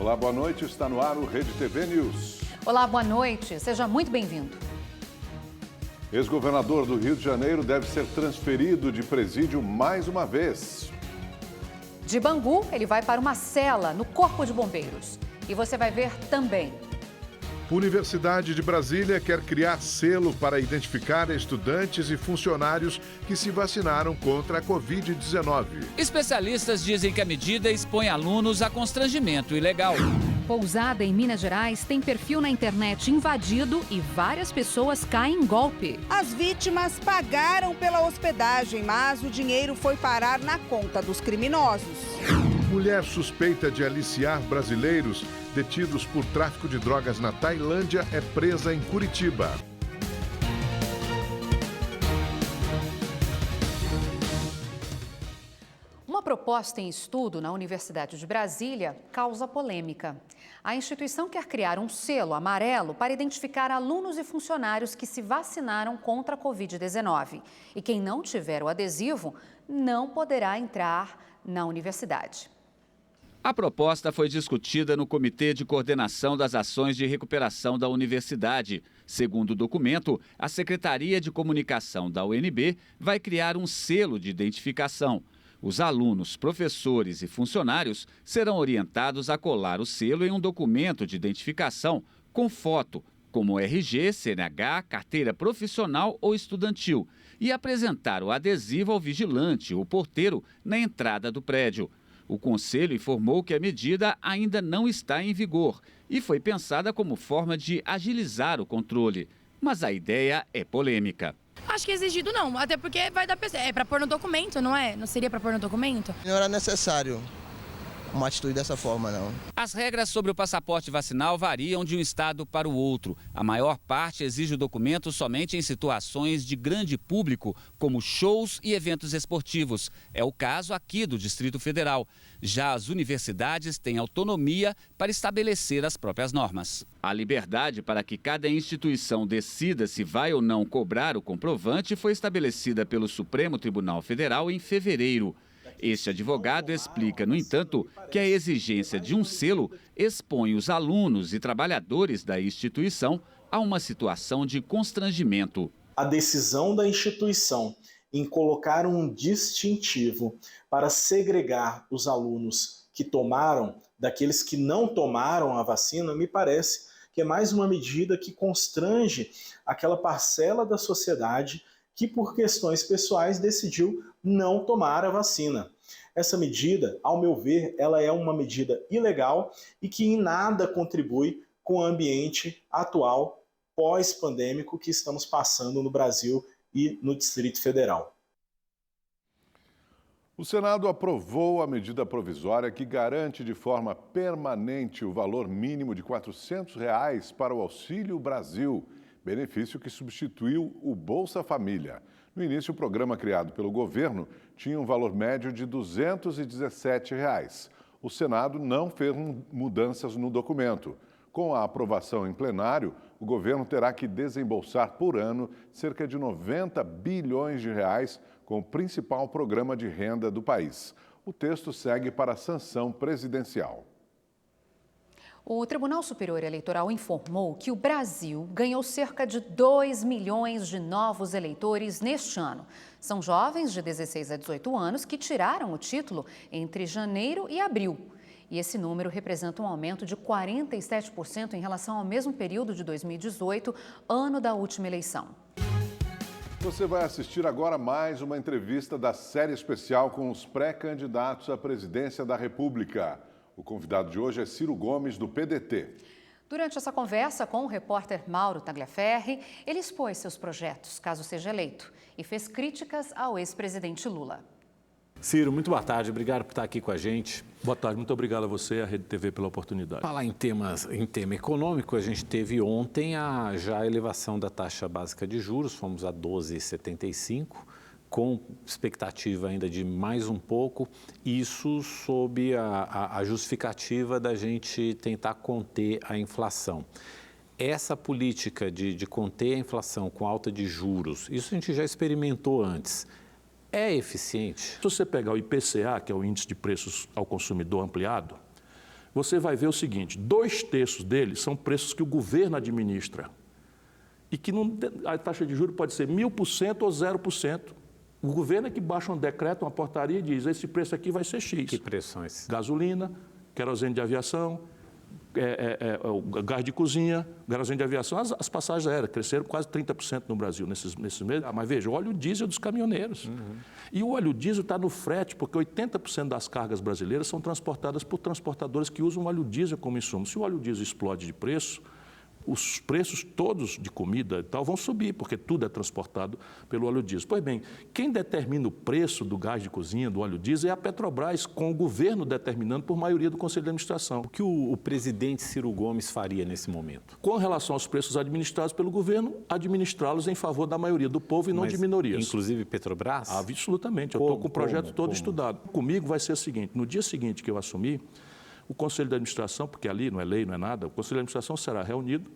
Olá, boa noite. Está no ar o Rede TV News. Olá, boa noite. Seja muito bem-vindo. Ex-governador do Rio de Janeiro deve ser transferido de presídio mais uma vez. De Bangu, ele vai para uma cela no Corpo de Bombeiros. E você vai ver também. Universidade de Brasília quer criar selo para identificar estudantes e funcionários que se vacinaram contra a Covid-19. Especialistas dizem que a medida expõe alunos a constrangimento ilegal. Pousada em Minas Gerais tem perfil na internet invadido e várias pessoas caem em golpe. As vítimas pagaram pela hospedagem, mas o dinheiro foi parar na conta dos criminosos. Mulher suspeita de aliciar brasileiros detidos por tráfico de drogas na Tailândia é presa em Curitiba. Uma proposta em estudo na Universidade de Brasília causa polêmica. A instituição quer criar um selo amarelo para identificar alunos e funcionários que se vacinaram contra a Covid-19. E quem não tiver o adesivo não poderá entrar na universidade. A proposta foi discutida no Comitê de Coordenação das Ações de Recuperação da Universidade. Segundo o documento, a Secretaria de Comunicação da UNB vai criar um selo de identificação. Os alunos, professores e funcionários serão orientados a colar o selo em um documento de identificação com foto, como RG, CNH, carteira profissional ou estudantil, e apresentar o adesivo ao vigilante ou porteiro na entrada do prédio. O Conselho informou que a medida ainda não está em vigor e foi pensada como forma de agilizar o controle. Mas a ideia é polêmica. Acho que exigido não, até porque vai dar... É para pôr no documento, não é? Não seria para pôr no documento? Não era necessário uma atitude dessa forma, não. As regras sobre o passaporte vacinal variam de um estado para o outro. A maior parte exige o documento somente em situações de grande público, como shows e eventos esportivos. É o caso aqui do Distrito Federal. Já as universidades têm autonomia para estabelecer as próprias normas. A liberdade para que cada instituição decida se vai ou não cobrar o comprovante foi estabelecida pelo Supremo Tribunal Federal em fevereiro. Este advogado explica, no entanto, que a exigência de um selo expõe os alunos e trabalhadores da instituição a uma situação de constrangimento. A decisão da instituição em colocar um distintivo para segregar os alunos que tomaram daqueles que não tomaram a vacina, me parece que é mais uma medida que constrange aquela parcela da sociedade que, por questões pessoais, decidiu não tomar a vacina. Essa medida, ao meu ver, ela é uma medida ilegal e que em nada contribui com o ambiente atual, pós-pandêmico, que estamos passando no Brasil e no Distrito Federal. O Senado aprovou a medida provisória que garante de forma permanente o valor mínimo de R$ 400 para o Auxílio Brasil, benefício que substituiu o Bolsa Família. No início, o programa criado pelo governo tinha um valor médio de R$ 217. O Senado não fez mudanças no documento. Com a aprovação em plenário, o governo terá que desembolsar por ano cerca de 90 bilhões de reais com o principal programa de renda do país. O texto segue para a sanção presidencial. O Tribunal Superior Eleitoral informou que o Brasil ganhou cerca de 2 milhões de novos eleitores neste ano. São jovens de 16 a 18 anos que tiraram o título entre janeiro e abril. E esse número representa um aumento de 47% em relação ao mesmo período de 2018, ano da última eleição. Você vai assistir agora mais uma entrevista da série especial com os pré-candidatos à presidência da República. O convidado de hoje é Ciro Gomes, do PDT. Durante essa conversa com o repórter Mauro Tagliaferri, ele expôs seus projetos, caso seja eleito, e fez críticas ao ex-presidente Lula. Ciro, muito boa tarde, obrigado por estar aqui com a gente. Boa tarde, muito obrigado a você e à Rede TV pela oportunidade. Falar em tema econômico, a gente teve ontem já a elevação da taxa básica de juros, fomos a 12,75%, com expectativa ainda de mais um pouco, isso sob a justificativa da gente tentar conter a inflação. Essa política de conter a inflação com alta de juros, isso a gente já experimentou antes. É eficiente? Se você pegar o IPCA, que é o Índice de Preços ao Consumidor Ampliado, você vai ver o seguinte, 2/3 deles são preços que o governo administra. E que a taxa de juros pode ser 1000% ou 0%. O governo é que baixa um decreto, uma portaria e diz, esse preço aqui vai ser X. Que pressões? Gasolina, querosene de aviação, o gás de cozinha, querosene de aviação. As passagens aéreas cresceram quase 30% no Brasil nesses meses. Mas veja, o óleo diesel dos caminhoneiros. E o óleo diesel está no frete, porque 80% das cargas brasileiras são transportadas por transportadores que usam o óleo diesel como insumo. Se o óleo diesel explode de preço, os preços todos de comida e tal vão subir, porque tudo é transportado pelo óleo diesel. Pois bem, quem determina o preço do gás de cozinha, do óleo diesel, é a Petrobras, com o governo determinando por maioria do Conselho de Administração. O que o presidente Ciro Gomes faria nesse momento? Com relação aos preços administrados pelo governo, administrá-los em favor da maioria do povo e não de minorias. Inclusive Petrobras? Absolutamente, eu estou com o projeto todo estudado. Comigo vai ser o seguinte, no dia seguinte que eu assumir, o Conselho de Administração, porque ali não é lei, não é nada, o Conselho de Administração será reunido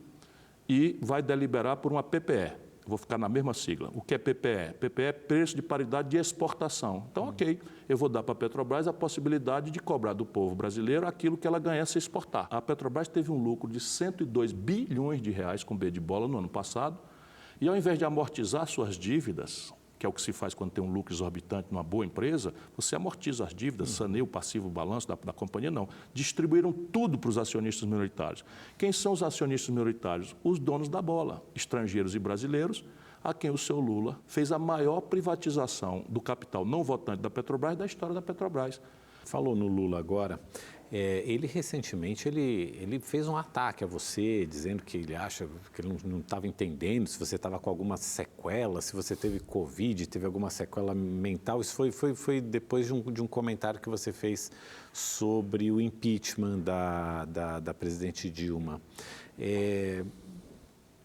e vai deliberar por uma PPE. Vou ficar na mesma sigla. O que é PPE? PPE é preço de paridade de exportação. Então, ok, eu vou dar para a Petrobras a possibilidade de cobrar do povo brasileiro aquilo que ela ganha se exportar. A Petrobras teve um lucro de 102 bilhões de reais com B de bola no ano passado e, ao invés de amortizar suas dívidas, que é o que se faz quando tem um lucro exorbitante numa boa empresa, você amortiza as dívidas, saneia o passivo, o balanço da companhia, não. Distribuíram tudo para os acionistas minoritários. Quem são os acionistas minoritários? Os donos da bola, estrangeiros e brasileiros, a quem o seu Lula fez a maior privatização do capital não votante da Petrobras da história da Petrobras. Falou no Lula agora. Ele recentemente ele fez um ataque a você, dizendo que ele acha que ele não estava entendendo se você estava com alguma sequela, se você teve Covid, teve alguma sequela mental. Isso foi depois de um comentário que você fez sobre o impeachment da presidente Dilma.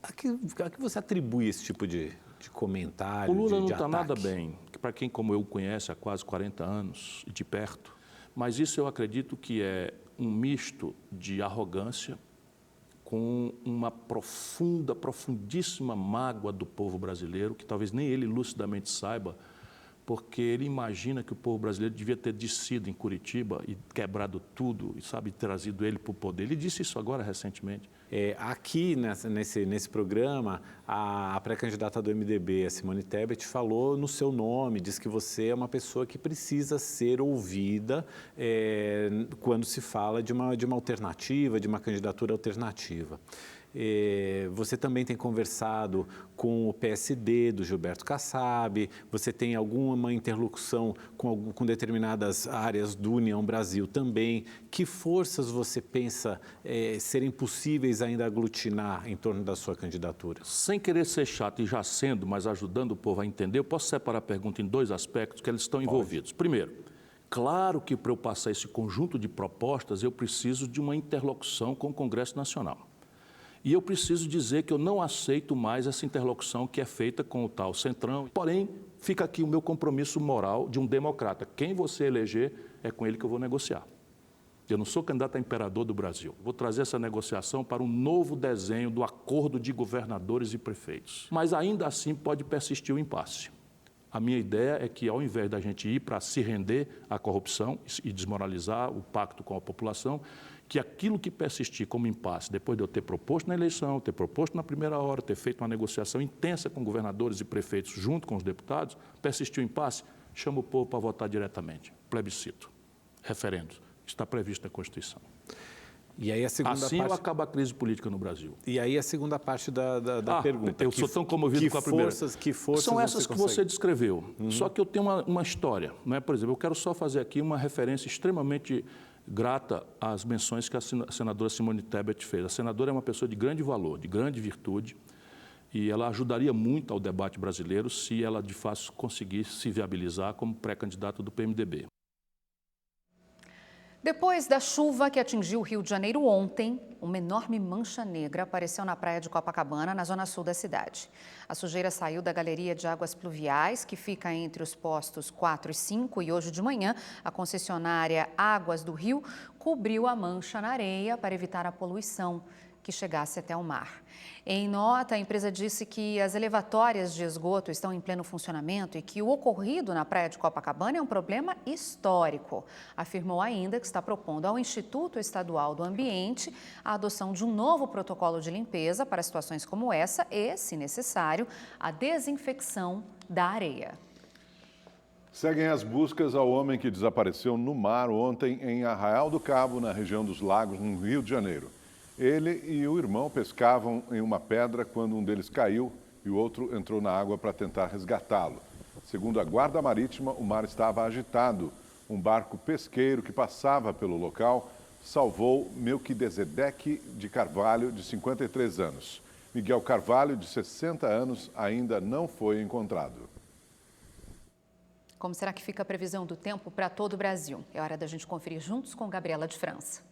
A que você atribui esse tipo de comentário? O Lula não está nada bem, para quem como eu conhece há quase 40 anos e de perto. Mas isso eu acredito que é um misto de arrogância com uma profundíssima mágoa do povo brasileiro, que talvez nem ele lucidamente saiba, porque ele imagina que o povo brasileiro devia ter descido em Curitiba e quebrado tudo, e sabe, trazido ele para o poder. Ele disse isso agora recentemente. Aqui nesse programa, a pré-candidata do MDB, a Simone Tebet, falou no seu nome, diz que você é uma pessoa que precisa ser ouvida quando se fala de uma alternativa, de uma candidatura alternativa. Você também tem conversado com o PSD do Gilberto Kassab, você tem alguma interlocução com determinadas áreas do União Brasil também. Que forças você pensa serem possíveis ainda aglutinar em torno da sua candidatura? Sem querer ser chato e já sendo, mas ajudando o povo a entender, eu posso separar a pergunta em 2 aspectos que eles estão envolvidos. Primeiro, claro que para eu passar esse conjunto de propostas, eu preciso de uma interlocução com o Congresso Nacional. E eu preciso dizer que eu não aceito mais essa interlocução que é feita com o tal Centrão. Porém, fica aqui o meu compromisso moral de um democrata. Quem você eleger, é com ele que eu vou negociar. Eu não sou candidato a imperador do Brasil. Vou trazer essa negociação para um novo desenho do acordo de governadores e prefeitos. Mas ainda assim pode persistir o impasse. A minha ideia é que, ao invés da gente ir para se render à corrupção e desmoralizar o pacto com a população, que aquilo que persistir como impasse, depois de eu ter proposto na eleição, ter proposto na primeira hora, ter feito uma negociação intensa com governadores e prefeitos junto com os deputados, persistiu o impasse, chama o povo para votar diretamente. Plebiscito, referendo. Está previsto na Constituição. E aí a segunda assim parte... acaba a crise política no Brasil. E aí a segunda parte da pergunta. Eu sou tão comovido com a primeira. Que forças são essas que você descreveu. Só que eu tenho uma história. Não é? Por exemplo, eu quero só fazer aqui uma referência extremamente grata às menções que a senadora Simone Tebet fez. A senadora é uma pessoa de grande valor, de grande virtude, e ela ajudaria muito ao debate brasileiro se ela, de fato, conseguisse se viabilizar como pré-candidata do PMDB. Depois da chuva que atingiu o Rio de Janeiro ontem, uma enorme mancha negra apareceu na praia de Copacabana, na zona sul da cidade. A sujeira saiu da galeria de águas pluviais, que fica entre os postos 4 e 5, e hoje de manhã a concessionária Águas do Rio cobriu a mancha na areia para evitar a poluição, que chegasse até o mar. Em nota, a empresa disse que as elevatórias de esgoto estão em pleno funcionamento e que o ocorrido na praia de Copacabana é um problema histórico. Afirmou ainda que está propondo ao Instituto Estadual do Ambiente a adoção de um novo protocolo de limpeza para situações como essa e, se necessário, a desinfecção da areia. Seguem as buscas ao homem que desapareceu no mar ontem em Arraial do Cabo, na região dos Lagos, no Rio de Janeiro. Ele e o irmão pescavam em uma pedra quando um deles caiu e o outro entrou na água para tentar resgatá-lo. Segundo a Guarda Marítima, o mar estava agitado. Um barco pesqueiro que passava pelo local salvou Melquisedeque de Carvalho, de 53 anos. Miguel Carvalho, de 60 anos, ainda não foi encontrado. Como será que fica a previsão do tempo para todo o Brasil? É hora da gente conferir juntos com Gabriela de França.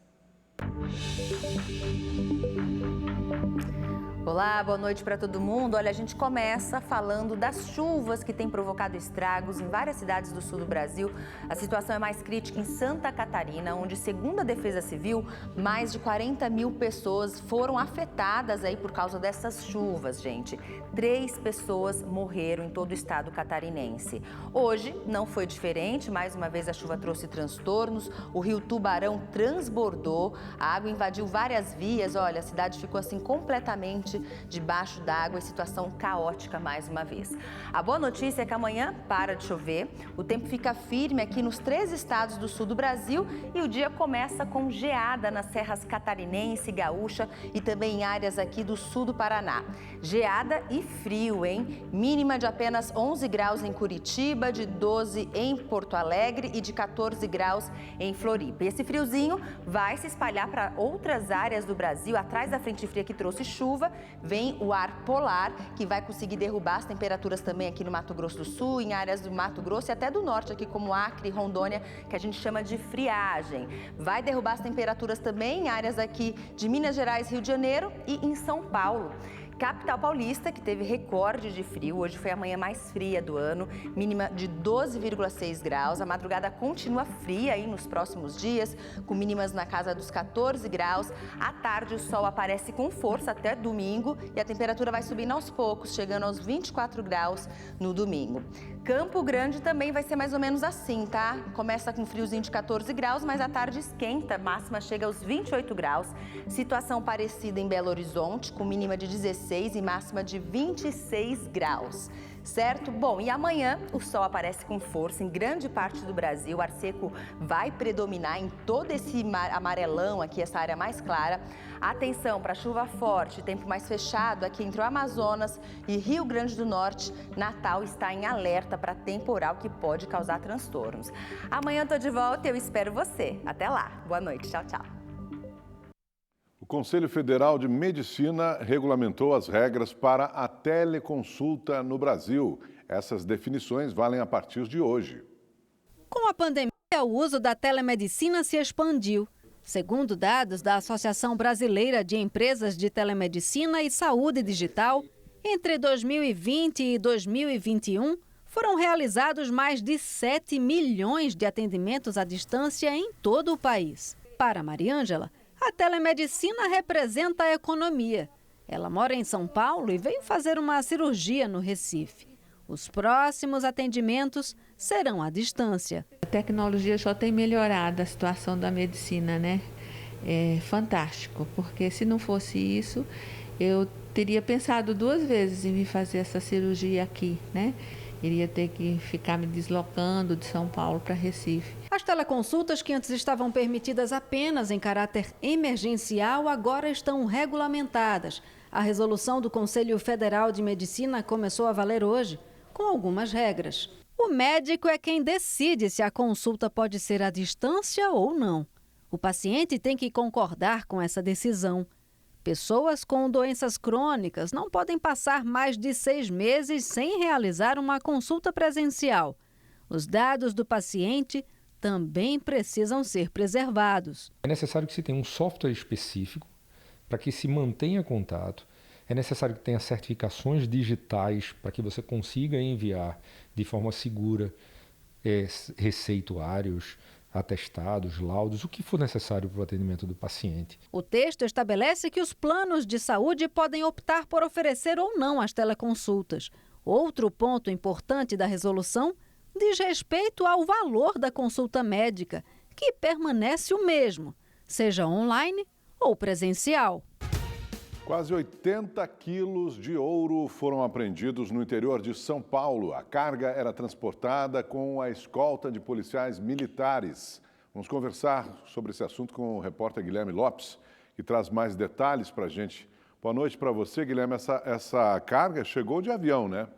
Olá, boa noite para todo mundo. Olha, a gente começa falando das chuvas que têm provocado estragos em várias cidades do sul do Brasil. A situação é mais crítica em Santa Catarina, onde, segundo a Defesa Civil, mais de 40 mil pessoas foram afetadas aí por causa dessas chuvas, gente. 3 pessoas morreram em todo o estado catarinense. Hoje não foi diferente, mais uma vez a chuva trouxe transtornos, o rio Tubarão transbordou, a água invadiu várias vias, olha, a cidade ficou assim completamente debaixo d'água, situação caótica mais uma vez. A boa notícia é que amanhã para de chover, o tempo fica firme aqui nos 3 estados do sul do Brasil e o dia começa com geada nas serras catarinense, gaúcha e também em áreas aqui do sul do Paraná. Geada e frio, hein? Mínima de apenas 11 graus em Curitiba, de 12 em Porto Alegre e de 14 graus em Floripa. E esse friozinho vai se espalhar para outras áreas do Brasil. Atrás da frente fria que trouxe chuva, vem o ar polar, que vai conseguir derrubar as temperaturas também aqui no Mato Grosso do Sul, em áreas do Mato Grosso e até do norte, aqui como Acre e Rondônia, que a gente chama de friagem. Vai derrubar as temperaturas também em áreas aqui de Minas Gerais, Rio de Janeiro e em São Paulo. Capital paulista, que teve recorde de frio, hoje foi a manhã mais fria do ano, mínima de 12,6 graus. A madrugada continua fria aí nos próximos dias, com mínimas na casa dos 14 graus. À tarde o sol aparece com força até domingo e a temperatura vai subindo aos poucos, chegando aos 24 graus no domingo. Campo Grande também vai ser mais ou menos assim, tá? Começa com friozinho de 14 graus, mas à tarde esquenta, máxima chega aos 28 graus. Situação parecida em Belo Horizonte, com mínima de 16 e máxima de 26 graus. Certo? Bom, e amanhã o sol aparece com força em grande parte do Brasil. O ar seco vai predominar em todo esse amarelão aqui, essa área mais clara. Atenção para chuva forte, tempo mais fechado aqui entre o Amazonas e Rio Grande do Norte. Natal está em alerta para temporal que pode causar transtornos. Amanhã eu tô de volta e eu espero você. Até lá. Boa noite. Tchau, tchau. O Conselho Federal de Medicina regulamentou as regras para a teleconsulta no Brasil. Essas definições valem a partir de hoje. Com a pandemia, o uso da telemedicina se expandiu. Segundo dados da Associação Brasileira de Empresas de Telemedicina e Saúde Digital, entre 2020 e 2021, foram realizados mais de 7 milhões de atendimentos à distância em todo o país. Para Mariângela, a telemedicina representa a economia. Ela mora em São Paulo e veio fazer uma cirurgia no Recife. Os próximos atendimentos serão à distância. A tecnologia só tem melhorado a situação da medicina, né? É fantástico, porque se não fosse isso, eu teria pensado 2 vezes em vir fazer essa cirurgia aqui, né? Iria ter que ficar me deslocando de São Paulo para Recife. As teleconsultas, que antes estavam permitidas apenas em caráter emergencial, agora estão regulamentadas. A resolução do Conselho Federal de Medicina começou a valer hoje, com algumas regras. O médico é quem decide se a consulta pode ser à distância ou não. O paciente tem que concordar com essa decisão. Pessoas com doenças crônicas não podem passar mais de 6 meses sem realizar uma consulta presencial. Os dados do paciente também precisam ser preservados. É necessário que se tenha um software específico para que se mantenha contato. É necessário que tenha certificações digitais para que você consiga enviar de forma segura receituários, atestados, laudos, o que for necessário para o atendimento do paciente. O texto estabelece que os planos de saúde podem optar por oferecer ou não as teleconsultas. Outro ponto importante da resolução diz respeito ao valor da consulta médica, que permanece o mesmo, seja online ou presencial. Quase 80 quilos de ouro foram apreendidos no interior de São Paulo. A carga era transportada com a escolta de policiais militares. Vamos conversar sobre esse assunto com o repórter Guilherme Lopes, que traz mais detalhes para a gente. Boa noite para você, Guilherme. Essa carga chegou de avião, né?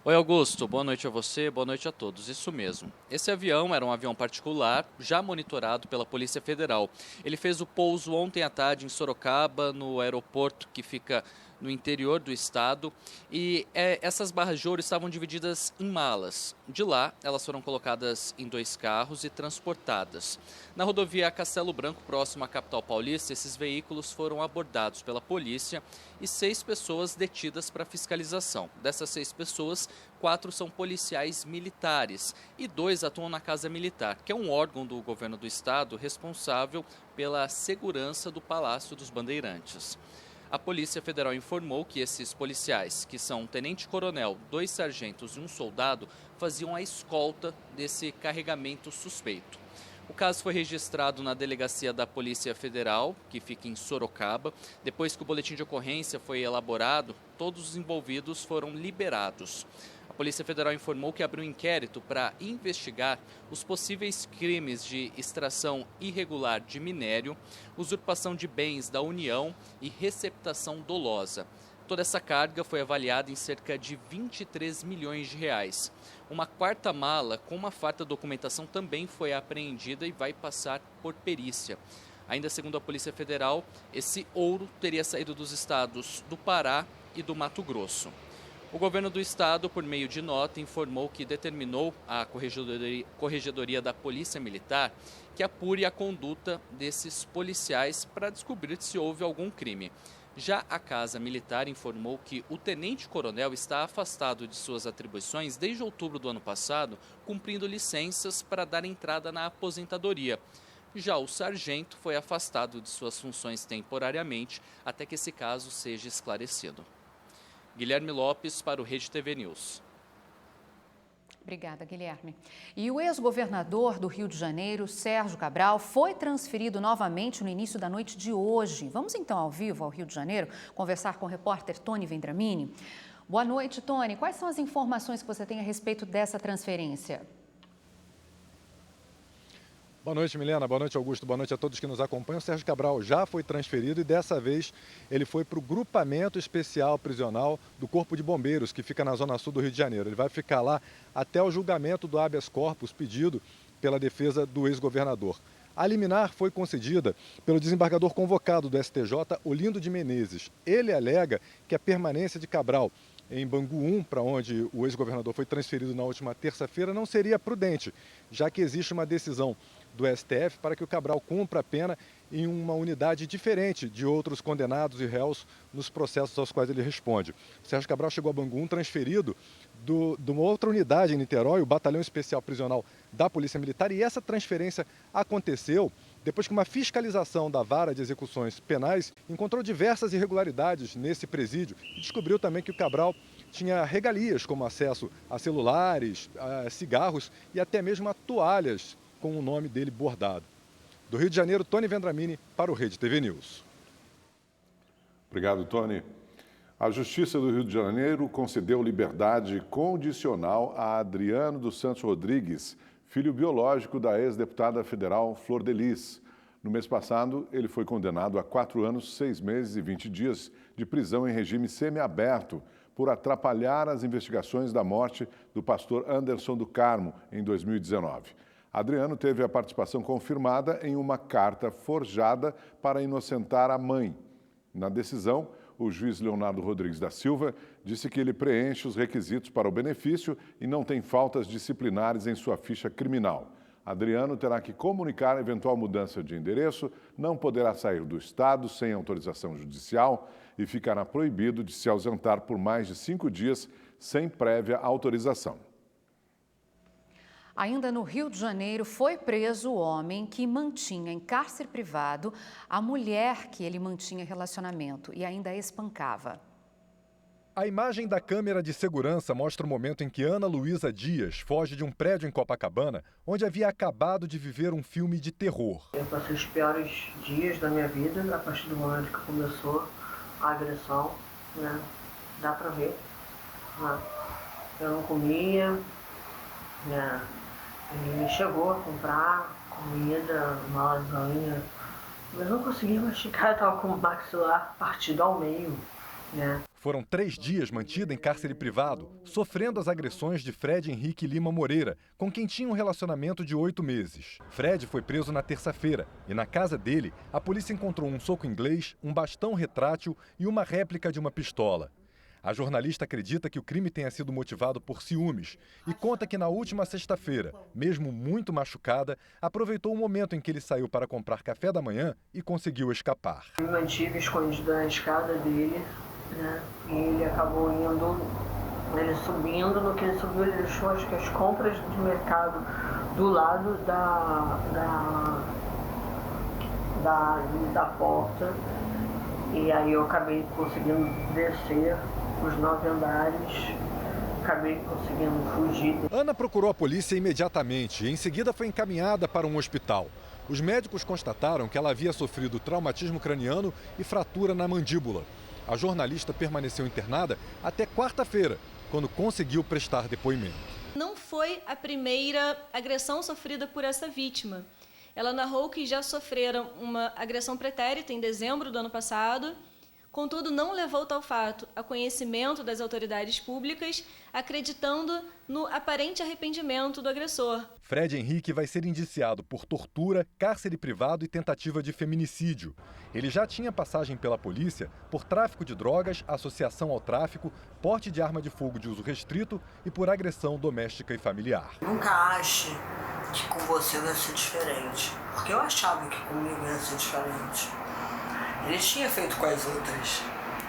Oi, Augusto. Boa noite a você, boa noite a todos. Isso mesmo. Esse avião era um avião particular, já monitorado pela Polícia Federal. Ele fez o pouso ontem à tarde em Sorocaba, no aeroporto que fica no interior do estado. E essas barras de ouro estavam divididas em malas. De lá, elas foram colocadas em 2 carros e transportadas. Na rodovia Castelo Branco, próximo à capital paulista, esses veículos foram abordados pela polícia e 6 pessoas detidas para fiscalização. Dessas 6 pessoas, 4 são policiais militares e 2 atuam na Casa Militar, que é um órgão do governo do estado responsável pela segurança do Palácio dos Bandeirantes. A Polícia Federal informou que esses policiais, que são um tenente-coronel, 2 sargentos e um soldado, faziam a escolta desse carregamento suspeito. O caso foi registrado na delegacia da Polícia Federal, que fica em Sorocaba. Depois que o boletim de ocorrência foi elaborado, todos os envolvidos foram liberados. A Polícia Federal informou que abriu um inquérito para investigar os possíveis crimes de extração irregular de minério, usurpação de bens da União e receptação dolosa. Toda essa carga foi avaliada em cerca de 23 milhões de reais. Uma 4ª mala com uma farta documentação também foi apreendida e vai passar por perícia. Ainda segundo a Polícia Federal, esse ouro teria saído dos estados do Pará e do Mato Grosso. O governo do estado, por meio de nota, informou que determinou à Corregedoria da Polícia Militar que apure a conduta desses policiais para descobrir se houve algum crime. Já a Casa Militar informou que o tenente-coronel está afastado de suas atribuições desde outubro do ano passado, cumprindo licenças para dar entrada na aposentadoria. Já o sargento foi afastado de suas funções temporariamente até que esse caso seja esclarecido. Guilherme Lopes para o Rede TV News. Obrigada, Guilherme. E o ex-governador do Rio de Janeiro, Sérgio Cabral, foi transferido novamente no início da noite de hoje. Vamos então ao vivo ao Rio de Janeiro conversar com o repórter Tony Vendramini. Boa noite, Tony. Quais são as informações que você tem a respeito dessa transferência? Boa noite, Milena. Boa noite, Augusto. Boa noite a todos que nos acompanham. O Sérgio Cabral já foi transferido e dessa vez ele foi para o grupamento especial prisional do Corpo de Bombeiros, que fica na zona sul do Rio de Janeiro. Ele vai ficar lá até o julgamento do habeas corpus pedido pela defesa do ex-governador. A liminar foi concedida pelo desembargador convocado do STJ, Olindo de Menezes. Ele alega que a permanência de Cabral em Bangu 1, para onde o ex-governador foi transferido na última terça-feira, não seria prudente, já que existe uma decisão do STF para que o Cabral cumpra a pena em uma unidade diferente de outros condenados e réus nos processos aos quais ele responde. O Sérgio Cabral chegou a Bangu 1 transferido de uma outra unidade em Niterói, o Batalhão Especial Prisional da Polícia Militar, e essa transferência aconteceu depois que uma fiscalização da Vara de Execuções Penais encontrou diversas irregularidades nesse presídio e descobriu também que o Cabral tinha regalias como acesso a celulares, a cigarros e até mesmo a toalhas com o nome dele bordado. Do Rio de Janeiro, Tony Vendramini para o Rede TV News. Obrigado, Tony. A Justiça do Rio de Janeiro concedeu liberdade condicional a Adriano dos Santos Rodrigues, filho biológico da ex-deputada federal Flor de Lis. No mês passado, ele foi condenado a 4 anos, 6 meses e 20 dias de prisão em regime semiaberto por atrapalhar as investigações da morte do pastor Anderson do Carmo em 2019. Adriano teve a participação confirmada em uma carta forjada para inocentar a mãe. Na decisão, o juiz Leonardo Rodrigues da Silva disse que ele preenche os requisitos para o benefício e não tem faltas disciplinares em sua ficha criminal. Adriano terá que comunicar eventual mudança de endereço, não poderá sair do estado sem autorização judicial e ficará proibido de se ausentar por mais de 5 dias sem prévia autorização. Ainda no Rio de Janeiro, foi preso o homem que mantinha em cárcere privado a mulher que ele mantinha relacionamento e ainda a espancava. A imagem da câmera de segurança mostra o momento em que Ana Luísa Dias foge de um prédio em Copacabana, onde havia acabado de viver um filme de terror. Eu passei os piores dias da minha vida, a partir do momento que começou a agressão, né? Dá pra ver. Né? Eu não comia, né? Ele chegou a comprar comida, uma lasanha, mas não conseguia mastigar, eu tava com o maxilar partido ao meio, né? Foram 3 dias mantida em cárcere privado, sofrendo as agressões de Fred Henrique Lima Moreira, com quem tinha um relacionamento de 8 meses. Fred foi preso na terça-feira e na casa dele, a polícia encontrou um soco inglês, um bastão retrátil e uma réplica de uma pistola. A jornalista acredita que o crime tenha sido motivado por ciúmes e conta que na última sexta-feira, mesmo muito machucada, aproveitou o momento em que ele saiu para comprar café da manhã e conseguiu escapar. Me mantive escondido na escada dele, né? E ele acabou ele subindo, no que ele subiu, ele deixou acho que as compras de mercado do lado da porta, e aí eu acabei conseguindo descer os 9 andares, acabei conseguindo fugir. Ana procurou a polícia imediatamente e em seguida foi encaminhada para um hospital. Os médicos constataram que ela havia sofrido traumatismo craniano e fratura na mandíbula. A jornalista permaneceu internada até quarta-feira, quando conseguiu prestar depoimento. Não foi a primeira agressão sofrida por essa vítima. Ela narrou que já sofreram uma agressão pretérita em dezembro do ano passado, contudo não levou tal fato a conhecimento das autoridades públicas, acreditando no aparente arrependimento do agressor. Fred Henrique vai ser indiciado por tortura, cárcere privado e tentativa de feminicídio. Ele já tinha passagem pela polícia por tráfico de drogas, associação ao tráfico, porte de arma de fogo de uso restrito e por agressão doméstica e familiar. Nunca ache que com você vai ser diferente, porque eu achava que comigo ia ser diferente. Ele tinha feito com as outras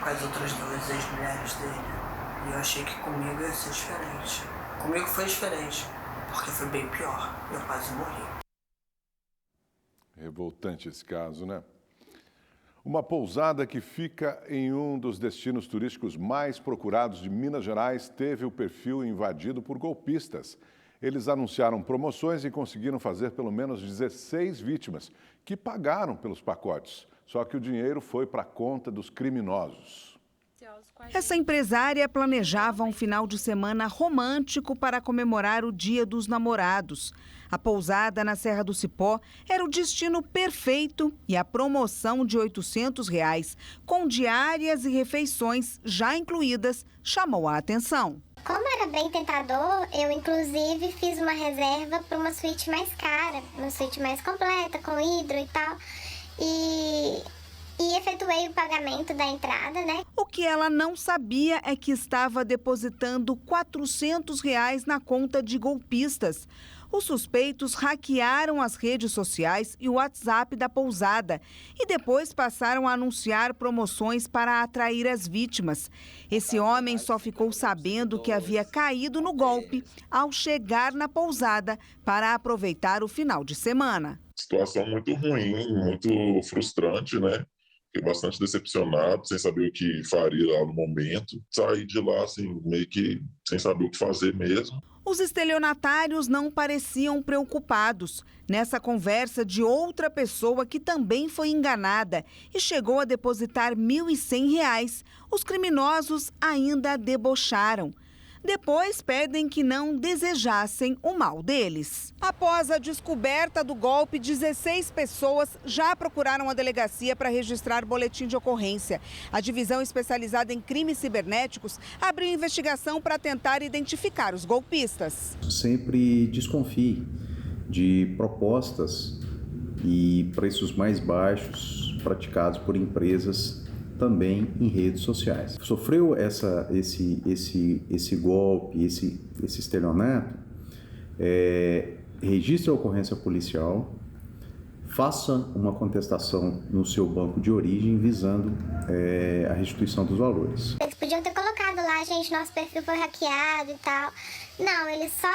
2 ex-mulheres dele, e eu achei que comigo ia ser diferente. Comigo foi diferente, porque foi bem pior, eu quase morri. Revoltante esse caso, né? Uma pousada que fica em um dos destinos turísticos mais procurados de Minas Gerais teve o perfil invadido por golpistas. Eles anunciaram promoções e conseguiram fazer pelo menos 16 vítimas, que pagaram pelos pacotes. Só que o dinheiro foi para a conta dos criminosos. Essa empresária planejava um final de semana romântico para comemorar o Dia dos Namorados. A pousada na Serra do Cipó era o destino perfeito e a promoção de R$ 800, com diárias e refeições já incluídas, chamou a atenção. Como era bem tentador, eu inclusive fiz uma reserva para uma suíte mais cara, uma suíte mais completa, com hidro e tal. E efetuei o pagamento da entrada, né? O que ela não sabia é que estava depositando R$ 400 na conta de golpistas. Os suspeitos hackearam as redes sociais e o WhatsApp da pousada e depois passaram a anunciar promoções para atrair as vítimas. Esse homem só ficou sabendo que havia caído no golpe ao chegar na pousada para aproveitar o final de semana. Situação muito ruim, muito frustrante, né? Fiquei bastante decepcionado, sem saber o que faria lá no momento. Saí de lá, assim, meio que sem saber o que fazer mesmo. Os estelionatários não pareciam preocupados. Nessa conversa de outra pessoa que também foi enganada e chegou a depositar R$ 1.100, os criminosos ainda debocharam. Depois pedem que não desejassem o mal deles. Após a descoberta do golpe, 16 pessoas já procuraram a delegacia para registrar boletim de ocorrência. A divisão especializada em crimes cibernéticos abriu investigação para tentar identificar os golpistas. Sempre desconfie de propostas e preços mais baixos praticados por empresas também em redes sociais. Sofreu esse golpe, esse estelionato, registre a ocorrência policial, faça uma contestação no seu banco de origem visando a restituição dos valores. Eles podiam ter colocado lá, gente, nosso perfil foi hackeado e tal. Não, eles só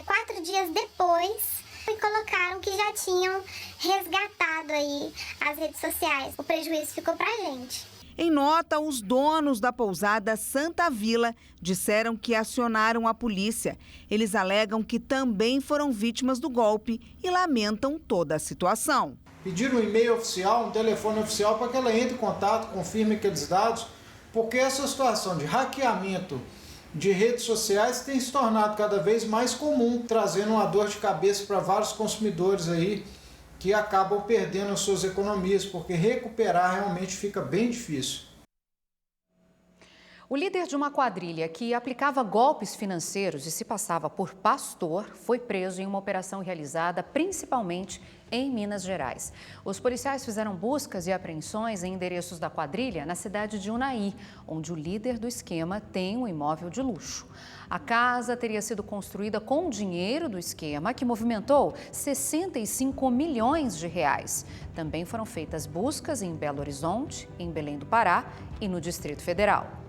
4 dias depois colocaram que já tinham resgatado aí as redes sociais. O prejuízo ficou pra gente. Em nota, os donos da pousada Santa Vila disseram que acionaram a polícia. Eles alegam que também foram vítimas do golpe e lamentam toda a situação. Pediram um e-mail oficial, um telefone oficial para que ela entre em contato, confirme aqueles dados, porque essa situação de hackeamento de redes sociais tem se tornado cada vez mais comum, trazendo uma dor de cabeça para vários consumidores aí, que acabam perdendo as suas economias, porque recuperar realmente fica bem difícil. O líder de uma quadrilha que aplicava golpes financeiros e se passava por pastor foi preso em uma operação realizada principalmente em Minas Gerais. Os policiais fizeram buscas e apreensões em endereços da quadrilha na cidade de Unai, onde o líder do esquema tem um imóvel de luxo. A casa teria sido construída com o dinheiro do esquema, que movimentou 65 milhões de reais. Também foram feitas buscas em Belo Horizonte, em Belém do Pará e no Distrito Federal.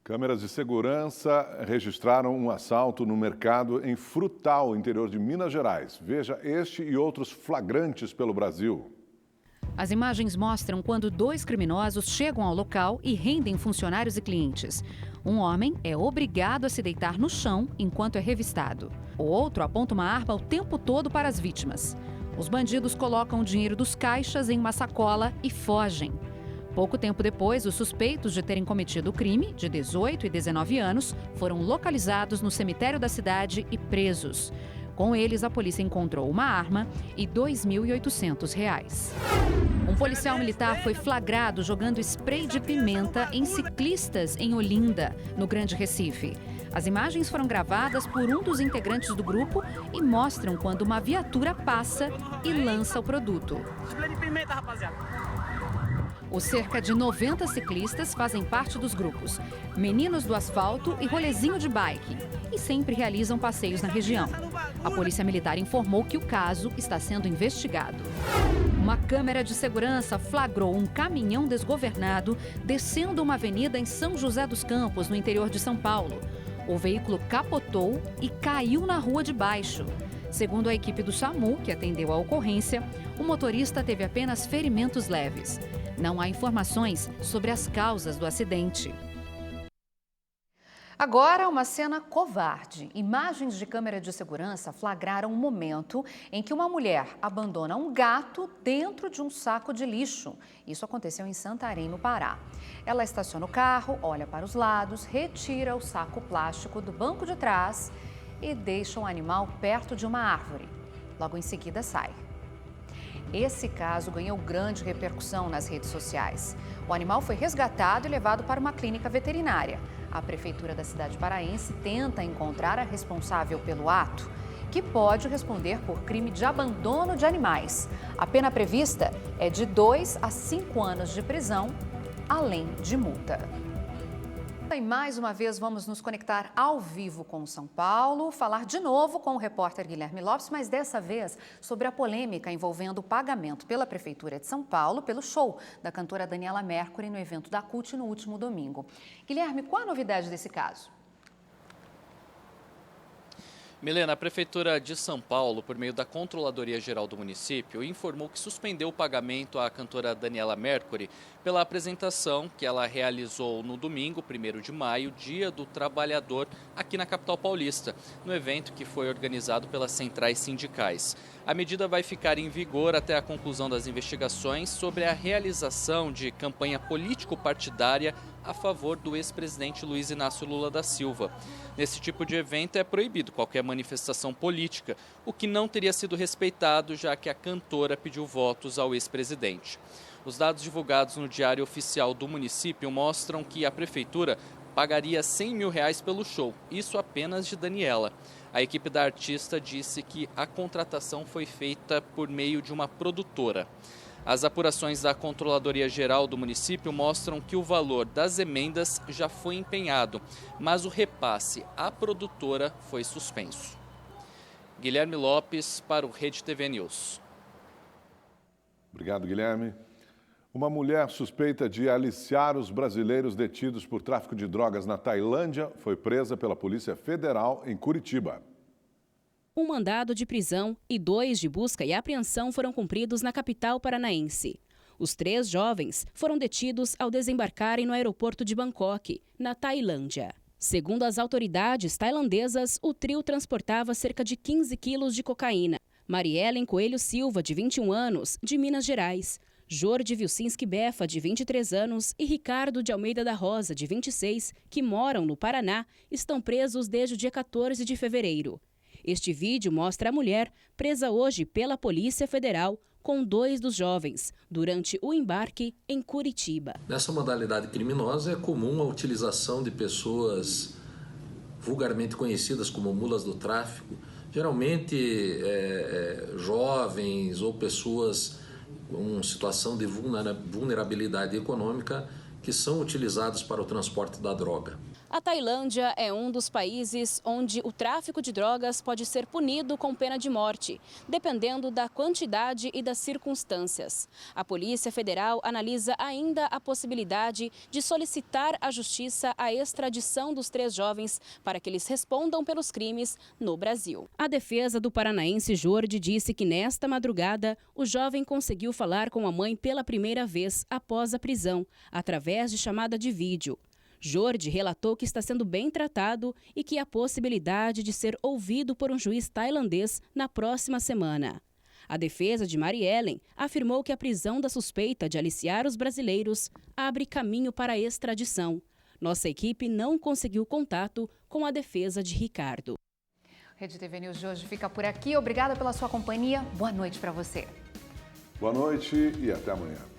Câmeras de segurança registraram um assalto no mercado em Frutal, interior de Minas Gerais. Veja este e outros flagrantes pelo Brasil. As imagens mostram quando 2 criminosos chegam ao local e rendem funcionários e clientes. Um homem é obrigado a se deitar no chão enquanto é revistado. O outro aponta uma arma o tempo todo para as vítimas. Os bandidos colocam o dinheiro dos caixas em uma sacola e fogem. Pouco tempo depois, os suspeitos de terem cometido o crime, de 18 e 19 anos, foram localizados no cemitério da cidade e presos. Com eles, a polícia encontrou uma arma e R$ 2.800. Um policial militar foi flagrado jogando spray de pimenta em ciclistas em Olinda, no Grande Recife. As imagens foram gravadas por um dos integrantes do grupo e mostram quando uma viatura passa e lança o produto. Spray de pimenta, rapaziada. Os cerca de 90 ciclistas fazem parte dos grupos Meninos do Asfalto e Rolezinho de Bike e sempre realizam passeios na região. A Polícia Militar informou que o caso está sendo investigado. Uma câmera de segurança flagrou um caminhão desgovernado descendo uma avenida em São José dos Campos, no interior de São Paulo. O veículo capotou e caiu na rua de baixo. Segundo a equipe do SAMU, que atendeu a ocorrência, o motorista teve apenas ferimentos leves. Não há informações sobre as causas do acidente. Agora, uma cena covarde. Imagens de câmera de segurança flagraram um momento em que uma mulher abandona um gato dentro de um saco de lixo. Isso aconteceu em Santarém, no Pará. Ela estaciona o carro, olha para os lados, retira o saco plástico do banco de trás e deixa o animal perto de uma árvore. Logo em seguida, sai. Esse caso ganhou grande repercussão nas redes sociais. O animal foi resgatado e levado para uma clínica veterinária. A prefeitura da cidade paraense tenta encontrar a responsável pelo ato, que pode responder por crime de abandono de animais. A pena prevista é de 2 a 5 anos de prisão, além de multa. E mais uma vez vamos nos conectar ao vivo com São Paulo, falar de novo com o repórter Guilherme Lopes, mas dessa vez sobre a polêmica envolvendo o pagamento pela Prefeitura de São Paulo pelo show da cantora Daniela Mercury no evento da CUT no último domingo. Guilherme, qual a novidade desse caso? Milena, a Prefeitura de São Paulo, por meio da Controladoria Geral do município, informou que suspendeu o pagamento à cantora Daniela Mercury pela apresentação que ela realizou no domingo, 1º de maio, Dia do Trabalhador, aqui na capital paulista, no evento que foi organizado pelas centrais sindicais. A medida vai ficar em vigor até a conclusão das investigações sobre a realização de campanha político-partidária a favor do ex-presidente Luiz Inácio Lula da Silva. Nesse tipo de evento é proibido qualquer manifestação política, o que não teria sido respeitado, já que a cantora pediu votos ao ex-presidente. Os dados divulgados no Diário Oficial do município mostram que a prefeitura pagaria R$100 mil pelo show, isso apenas de Daniela. A equipe da artista disse que a contratação foi feita por meio de uma produtora. As apurações da Controladoria Geral do município mostram que o valor das emendas já foi empenhado, mas o repasse à produtora foi suspenso. Guilherme Lopes para o Rede TV News. Obrigado, Guilherme. Uma mulher suspeita de aliciar os brasileiros detidos por tráfico de drogas na Tailândia foi presa pela Polícia Federal em Curitiba. Um mandado de prisão e 2 de busca e apreensão foram cumpridos na capital paranaense. Os 3 jovens foram detidos ao desembarcarem no aeroporto de Bangkok, na Tailândia. Segundo as autoridades tailandesas, o trio transportava cerca de 15 quilos de cocaína. Mariellen Coelho Silva, de 21 anos, de Minas Gerais. Jordi Vilcinski Befa, de 23 anos, e Ricardo de Almeida da Rosa, de 26, que moram no Paraná, estão presos desde o dia 14 de fevereiro. Este vídeo mostra a mulher presa hoje pela Polícia Federal com 2 dos jovens, durante o embarque em Curitiba. Nessa modalidade criminosa é comum a utilização de pessoas vulgarmente conhecidas como mulas do tráfico, geralmente jovens ou pessoas com situação de vulnerabilidade econômica que são utilizados para o transporte da droga. A Tailândia é um dos países onde o tráfico de drogas pode ser punido com pena de morte, dependendo da quantidade e das circunstâncias. A Polícia Federal analisa ainda a possibilidade de solicitar à Justiça a extradição dos 3 jovens para que eles respondam pelos crimes no Brasil. A defesa do paranaense Jordi disse que nesta madrugada o jovem conseguiu falar com a mãe pela primeira vez após a prisão, através de chamada de vídeo. Jordi relatou que está sendo bem tratado e que há possibilidade de ser ouvido por um juiz tailandês na próxima semana. A defesa de Mariellen afirmou que a prisão da suspeita de aliciar os brasileiros abre caminho para a extradição. Nossa equipe não conseguiu contato com a defesa de Ricardo. Rede TV News de hoje fica por aqui. Obrigada pela sua companhia. Boa noite para você. Boa noite e até amanhã.